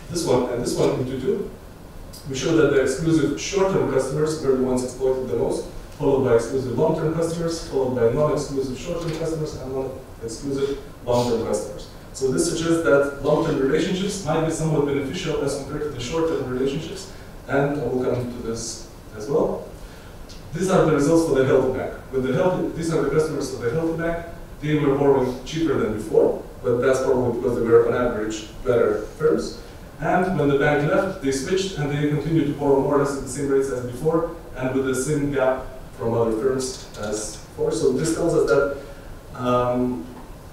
[SPEAKER 3] this one and this one into two, we show that the exclusive short-term customers were the ones exploited the most, followed by exclusive long-term customers, followed by non-exclusive short-term customers, and non-exclusive long-term customers. So this suggests that long-term relationships might be somewhat beneficial as compared to the short-term relationships, and I will come to this as well. These are the results for the healthy bank. These are the customers of the healthy bank. They were borrowing cheaper than before, but that's probably because they were on average better firms. And when the bank left, they switched and they continued to borrow more or less at the same rates as before, and with the same gap from other firms as before. So this tells us that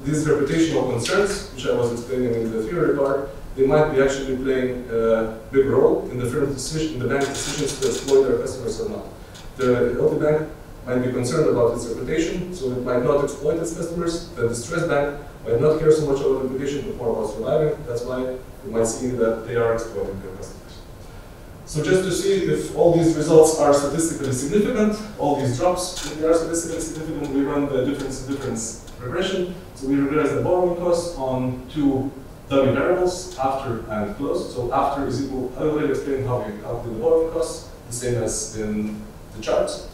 [SPEAKER 3] these reputational concerns, which I was explaining in the theory part, they might be actually playing a big role in the firm's decision, in the bank's decisions to exploit their customers or not. The healthy bank might be concerned about its reputation, so it might not exploit its customers. The distressed bank might not care so much about reputation, but more about surviving. That's why you might see that they are exploiting their customers. So just to see if all these results are statistically significant, all these drops, if they are statistically significant, we run the difference regression. So we regress the borrowing costs on two dummy variables, after and close. So after is equal, I already explained how we calculate the borrowing costs, the same as in the charts.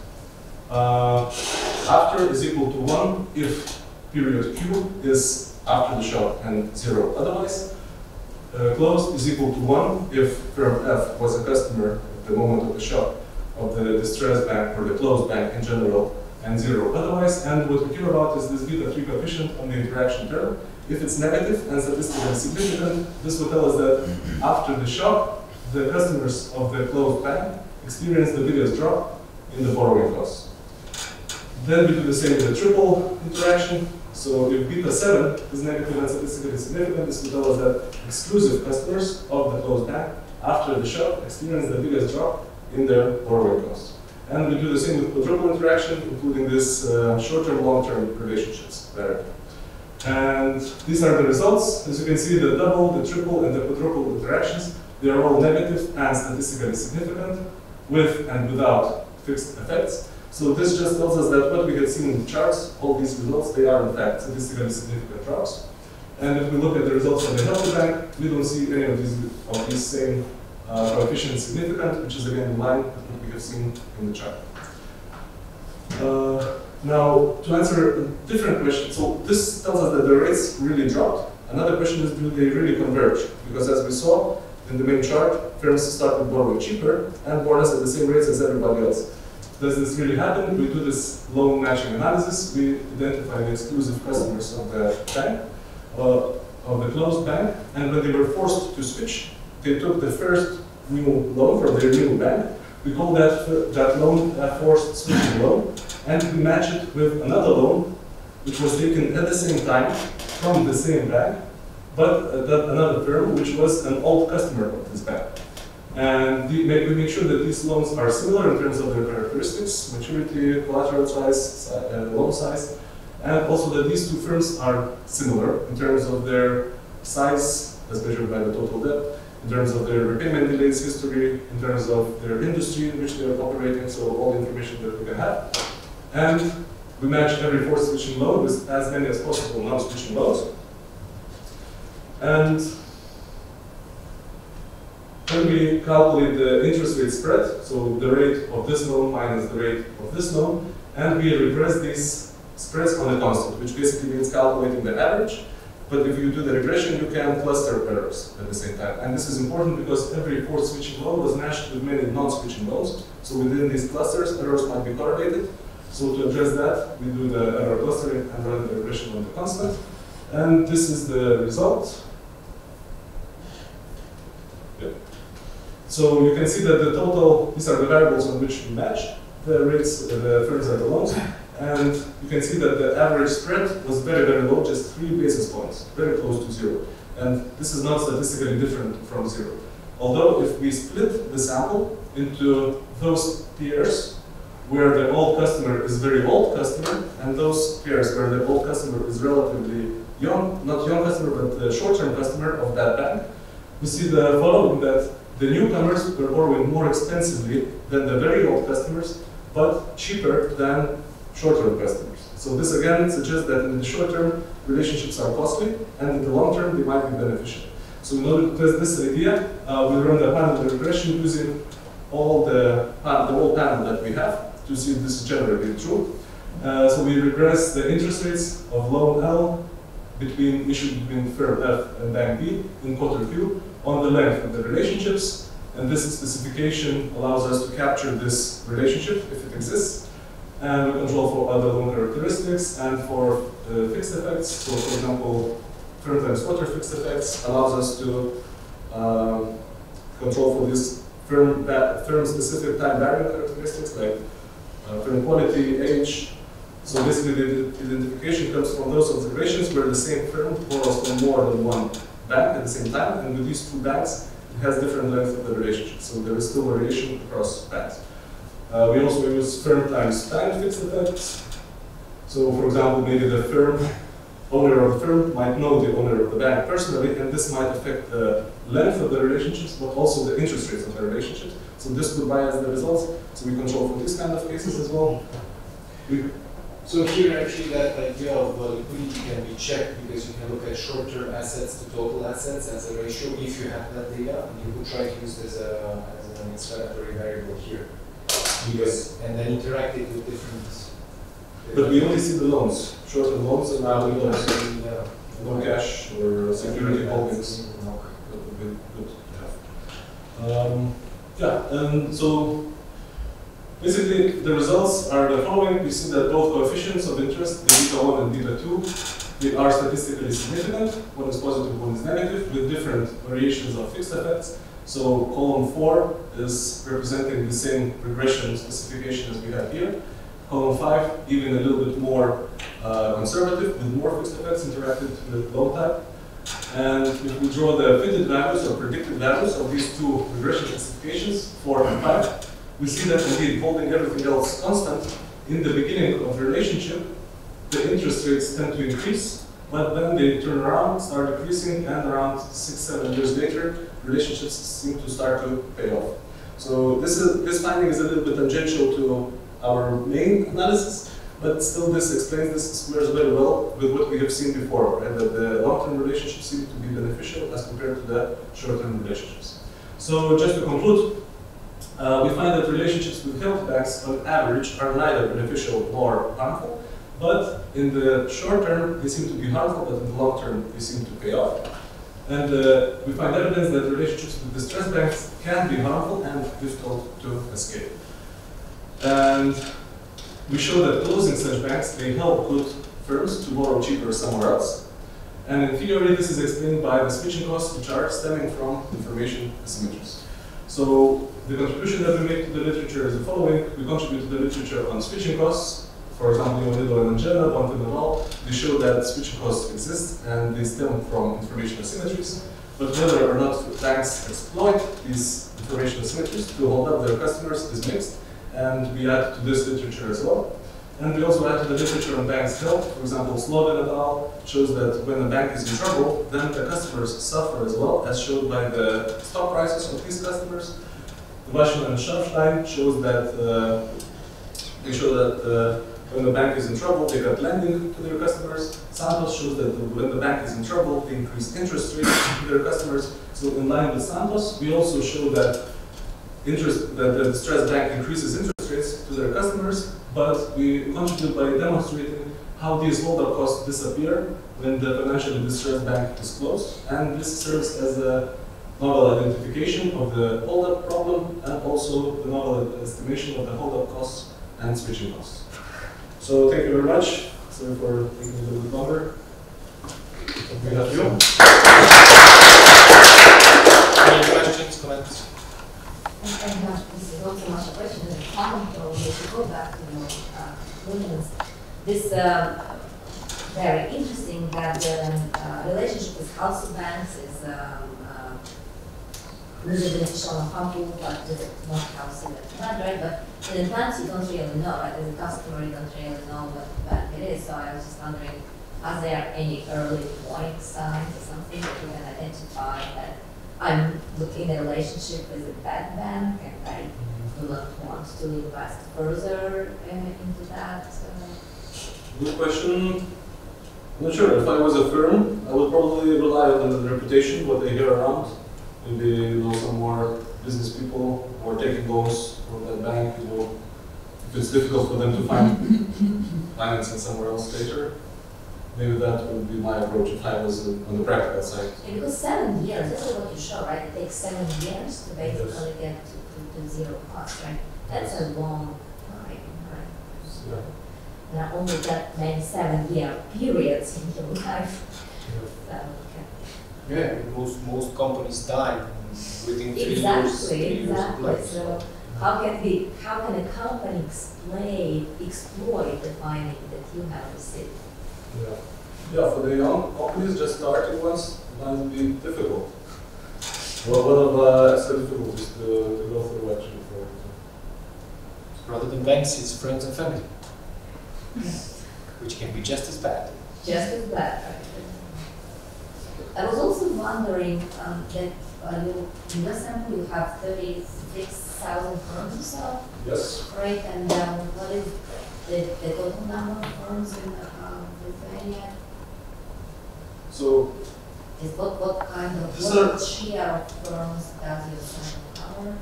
[SPEAKER 3] After is equal to 1 if period Q is after the shock and 0 otherwise. Closed is equal to 1 if firm F was a customer at the moment of the shock of the distressed bank or the closed bank in general, and 0 otherwise. And what we care about is this beta 3 coefficient on the interaction term. If it's negative and statistically significant, this will tell us that after the shock, the customers of the closed bank experience the biggest drop in the borrowing costs. Then we do the same with the triple interaction. So if beta 7 is negative and statistically significant, this will tell us that exclusive customers of the closed bank after the shock experience the biggest drop in their borrowing costs. And we do the same with quadruple interaction, including this short-term, long-term relationships variable. And these are the results. As you can see, the double, the triple, and the quadruple interactions, they are all negative and statistically significant, with and without fixed effects. So this just tells us that what we had seen in the charts, all these results, they are in fact statistically significant drops. And if we look at the results on the healthy bank, we don't see any of these same coefficients significant, which is again in line with what we have seen in the chart. Now, to answer a different question, so this tells us that the rates really dropped. Another question is, do they really converge? Because as we saw in the main chart, firms started borrowing cheaper and more or less at the same rates as everybody else. Does this really happen? We do this loan matching analysis. We identify the exclusive customers of the bank, of the closed bank, and when they were forced to switch, they took the first new loan from their new bank. We call that loan a forced switching loan, and we match it with another loan, which was taken at the same time from the same bank, but another firm, which was an old customer of this bank. And we make sure that these loans are similar in terms of their characteristics, maturity, collateral size, loan size, and also that these two firms are similar in terms of their size, as measured by the total debt, in terms of their repayment delays history, in terms of their industry in which they are operating, so all the information that we can have. And we match every fourth switching loan with as many as possible non-switching loans. And when we calculate the interest rate spread, so the rate of this loan minus the rate of this loan, and we regress these spreads on a constant, which basically means calculating the average. But if you do the regression, you can cluster errors at the same time. And this is important because every fourth switching loan was matched with many non-switching loans. So within these clusters, errors might be correlated. So to address that, we do the error clustering and run the regression on the constant. And this is the result. Yeah. So you can see that the total, these are the variables on which we match the rates, the firms and the loans. And you can see that the average spread was very, very low, just 3 basis points, very close to 0. And this is not statistically different from 0. Although if we split the sample into those pairs where the old customer is very old customer, and those pairs where the old customer is relatively young, not young customer, but the short-term customer of that bank, we see the following, that the newcomers were borrowing more expensively than the very old customers, but cheaper than short-term customers. So this again suggests that in the short term, relationships are costly, and in the long term, they might be beneficial. So in order to test this idea, we run the panel regression using all the whole panel that we have to see if this is generally true. So we regress the interest rates of loan L issued between firm F and bank B in quarter Q on the length of the relationships, and this specification allows us to capture this relationship if it exists. And we control for other loan characteristics and for fixed effects. So, for example, firm times quarter fixed effects allows us to control for these firm-specific time-varying characteristics like firm quality, age. So basically, the identification comes from those observations where the same firm borrows from more than one bank at the same time, and with these two banks, it has different length of the relationship. So there is still variation across banks. We also use firm times time fixed effects. So for example, maybe the owner of the firm might know the owner of the bank personally, and this might affect the length of the relationships, but also the interest rates of the relationships. So this would bias the results. So we control for these kind of cases as well.
[SPEAKER 1] So here actually that idea of liquidity can be checked because you can look at short-term assets to total assets as a ratio if you have that data. You could try to use this as an explanatory variable here. Because, and then interact it with different.
[SPEAKER 3] But we only see the loans, short-term loans, and now we don't see no cash or security holdings. That would be good to have. Yeah, and so basically the results are the following. We see that both coefficients of interest, the beta 1 and beta 2, they are statistically significant. One is positive, one is negative, with different variations of fixed effects. So column 4 is representing the same regression specification as we have here. Column 5, even a little bit more conservative, with more fixed effects interacted with loan type. And if we draw the fitted values or predicted values of these two regression specifications, 4 and 5, we see that indeed, holding everything else constant, in the beginning of the relationship, the interest rates tend to increase, but then they turn around, start decreasing, and around 6-7 years later, relationships seem to start to pay off. So this finding is a little bit tangential to our main analysis, but still this explains, this squares very well with what we have seen before, right? That the long-term relationships seem to be beneficial as compared to the short-term relationships. So just to conclude, we find that relationships with health banks on average are neither beneficial nor harmful, but in the short term they seem to be harmful, but in the long term they seem to pay off. And we find evidence that relationships with distressed banks can be harmful and difficult to escape. And we show that closing such banks may help good firms to borrow cheaper somewhere else. And in theory, this is explained by the switching costs, which are stemming from information asymmetries. So the contribution that we make to the literature is the following. We contribute to the literature on switching costs. For example, Leonido and Angela, Bonfim and all, they show that switching costs exist and they stem from information asymmetries. But whether or not banks exploit these information asymmetries to hold up their customers is mixed, and we add to this literature as well. And we also add to the literature on banks' health. For example, Slovin et al. Shows that when a bank is in trouble, then the customers suffer as well, as shown by the stock prices of these customers. Vashin and Schaffstein shows that when the bank is in trouble, they cut lending to their customers. Santos shows that when the bank is in trouble, they increase interest rates to their customers. So in line with Santos, we also show that the distressed bank increases interest rates to their customers, but we contribute by demonstrating how these holdup costs disappear when the financially distressed bank is closed. And this serves as a novel identification of the holdup problem and also the novel estimation of the holdup costs and switching costs. So thank you very much. Sorry for taking a little bit longer. We have you.
[SPEAKER 1] Any questions, comments?
[SPEAKER 5] Thank you much. This is not so much a question, it's a comment, or we should go back to your movements. This very interesting that the relationship with house banks is really beneficial and harmful, but not house right? But in advance you don't really know, right? As a customer you don't really know what bank it is. So I was just wondering, are there any early warning signs or something that you can identify that I'm looking at a relationship with a bad bank and I do not want to invest further into that?
[SPEAKER 3] Good question. I'm not sure. If I was a firm, I would probably rely on the reputation, what they hear around. Maybe some more business people who are taking loans from that bank. If it's difficult for them to find financing somewhere else later, maybe that would be my approach if I was on the practical side.
[SPEAKER 5] Yeah, because 7 years, this is what you show, right? It takes 7 years to basically get to zero cost, right? That's a long time, right?
[SPEAKER 3] Yeah.
[SPEAKER 5] There are only that many 7-year periods in your life. So,
[SPEAKER 1] Yeah, most companies die within 3 years.
[SPEAKER 5] Exactly.
[SPEAKER 1] Life.
[SPEAKER 5] So how can a company exploit the finding that you have received?
[SPEAKER 3] Yeah, for the young companies just starting ones, it might be difficult. Well, one of extra difficulties to go through actually for.
[SPEAKER 1] Rather than banks, it's friends and family, which can be just as bad.
[SPEAKER 5] Just as bad, right? I was also wondering that in your sample you have 36,000 firms or so,
[SPEAKER 3] Yes.
[SPEAKER 5] right? And what is the total number of firms in Lithuania?
[SPEAKER 3] So
[SPEAKER 5] Is what kind of share of firms does your sample cover?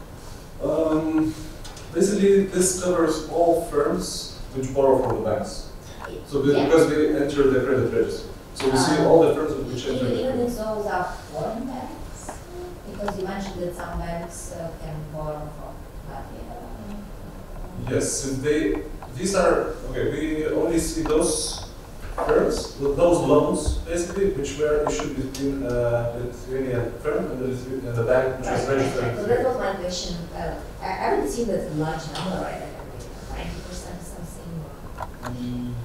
[SPEAKER 3] basically, this covers all firms which borrow from the banks. So
[SPEAKER 5] Yeah.
[SPEAKER 3] because they enter the credit register. So we see all the firms which enter.
[SPEAKER 5] Even if those are foreign banks, because you mentioned that some banks can borrow from Latvia.
[SPEAKER 3] Yes, since these are, okay, we only see those firms, those loans, basically, which were issued between a Lithuanian firm and the bank which was registered.
[SPEAKER 5] So that was my question. I would assume that's a large number, right? 90% something.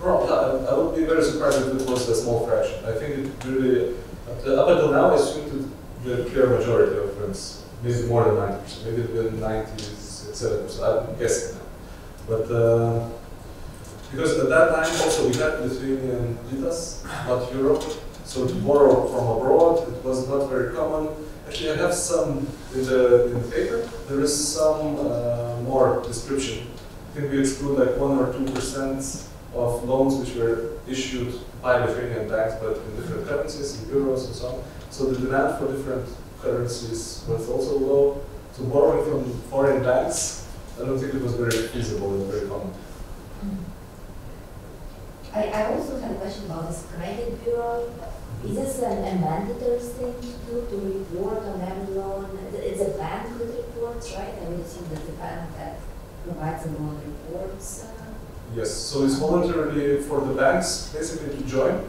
[SPEAKER 3] I would be very surprised if it was a small fraction. I think it really, up until now, I assumed the clear majority of firms, maybe more than 90%, maybe even 97%, I'm guessing now. But because at that time also we had Lithuanian litas, not euro, so to borrow from abroad, it was not very common. Actually, I have some in the paper. There is some more description. I think we exclude like 1 or 2% of loans which were issued by Lithuanian banks, but in different currencies, in euros and so on. So the demand for different currencies was also low. So borrowing from foreign banks, I don't think it was very feasible and very common.
[SPEAKER 5] I also had a question about this credit bureau. Is this a mandatory thing to do, to report on every loan? It's a bank that reports, right? I would assume that the bank that provides the loan reports.
[SPEAKER 3] Yes, so it's voluntarily for the banks basically to join,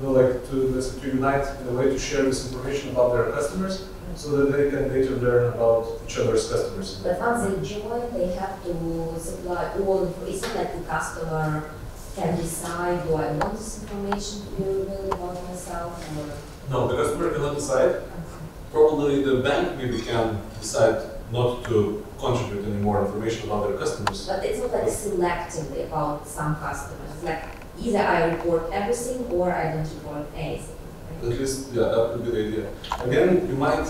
[SPEAKER 3] like to unite in a way to share this information about their customers so that they can later learn about each other's customers.
[SPEAKER 5] But once they join, they have to supply all information. It's not like the customer can decide, do I want this information to be revealed about myself? itself, or?
[SPEAKER 3] No, the customer cannot decide. Probably the bank maybe can decide not to contribute any more information about their customers.
[SPEAKER 5] But it's not like selectively about some customers. It's like either I report everything or I don't report anything. Right?
[SPEAKER 3] At least, yeah, that would be the idea. Again, you might,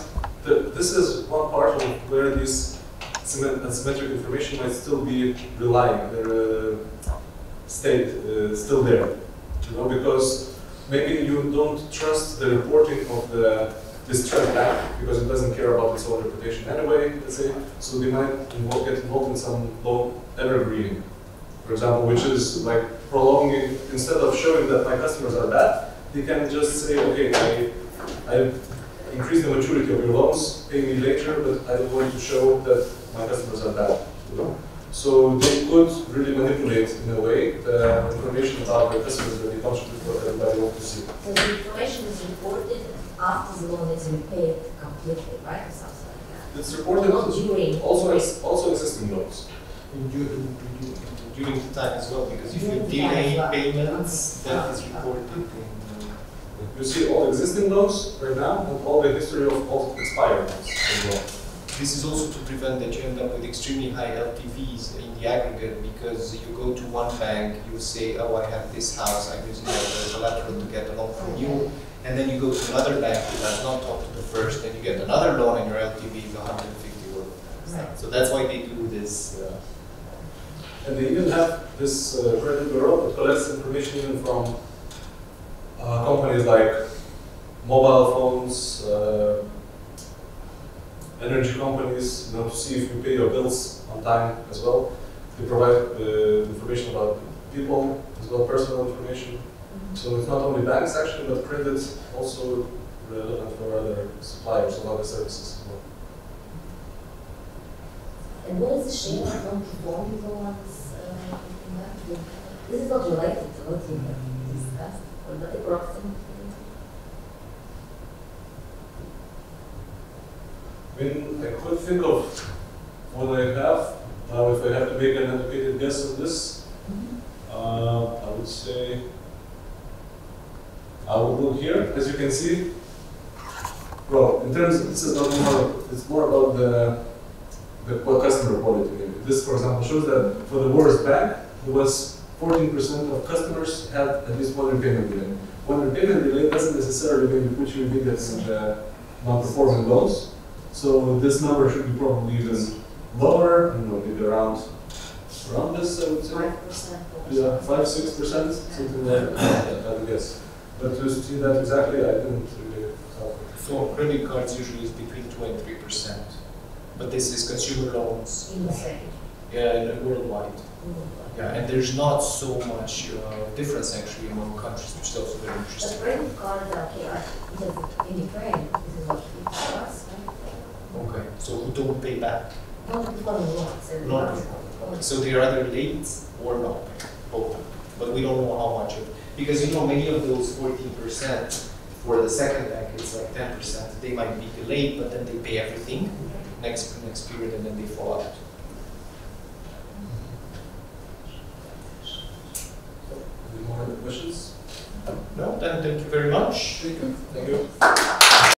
[SPEAKER 3] this is one part of where this asymmetric information might still be relying, their state still there. You know, because maybe you don't trust the reporting of this threat bank because it doesn't care about its own reputation anyway, let's say. So they might get involved in some loan evergreening, for example, which is like prolonging, instead of showing that my customers are bad, they can just say, okay, I increase the maturity of your loans, pay me later, but I don't want to show that my customers are bad. You know? So they could really manipulate, in a way, the information about their customers that they contribute what everybody wants to see.
[SPEAKER 5] So the information is reported after the loan is repaid completely, right? Or something like that.
[SPEAKER 3] It's reported
[SPEAKER 5] Not during.
[SPEAKER 3] also existing loans.
[SPEAKER 1] During the time as well, because if you delay payments, that is reported in.
[SPEAKER 3] You see all existing loans right now and all the history of all expired loans as well.
[SPEAKER 1] This is also to prevent that you end up with extremely high LTVs in the aggregate, because you go to one bank, you say, oh, I have this house, I'm using that as collateral to get a loan from you, and then you go to another bank who does not talk to the first, and you get another loan and your LTV is 150 or
[SPEAKER 5] Right.
[SPEAKER 1] so that's why they do this.
[SPEAKER 3] And they even have this credit bureau that collects information even from companies like mobile phones, energy companies, you know, to see if you pay your bills on time as well. They provide information about people as well, personal information. So it's not only banks actually, but credit also relevant for other suppliers of other services as well.
[SPEAKER 5] And what is the share of non-performing loans in that? This is not related to what you have discussed, or not approximately.
[SPEAKER 3] I mean, I could think of what I have. Now, if I have to make an educated guess on this, I would say, I will look here, as you can see. Well, in terms of, this is not more, it's more about the customer quality. Maybe. This, for example, shows that for the worst bank, there was 14% of customers had at least one repayment delay. One repayment delay doesn't necessarily maybe put you immediately in the non-performing loans. So this number should be probably even lower, I don't know, maybe around this, I would say.
[SPEAKER 5] 5%.
[SPEAKER 3] Yeah, 5-6%, something like that, I would guess. But to see that exactly, I didn't really calculate.
[SPEAKER 1] For credit cards, usually is between 2 and 3%, but this is consumer loans.
[SPEAKER 5] In the same.
[SPEAKER 1] Yeah, worldwide. Yeah, and there's not so much difference actually among countries, which is also very
[SPEAKER 5] But
[SPEAKER 1] interesting.
[SPEAKER 5] credit cards are okay, right? Because in Ukraine, this is what we for us, right?
[SPEAKER 1] Okay, so who don't pay back?
[SPEAKER 5] Non-performing loans. So
[SPEAKER 1] Not okay. So they are either late or not, both. But we don't know how much of, because you know many of those 14% for the second bank, it's like 10%. They might be delayed, but then they pay everything next period, and then they fall out.
[SPEAKER 3] Any more questions?
[SPEAKER 1] No, then thank you very much.
[SPEAKER 4] Thank you.
[SPEAKER 3] Thank you.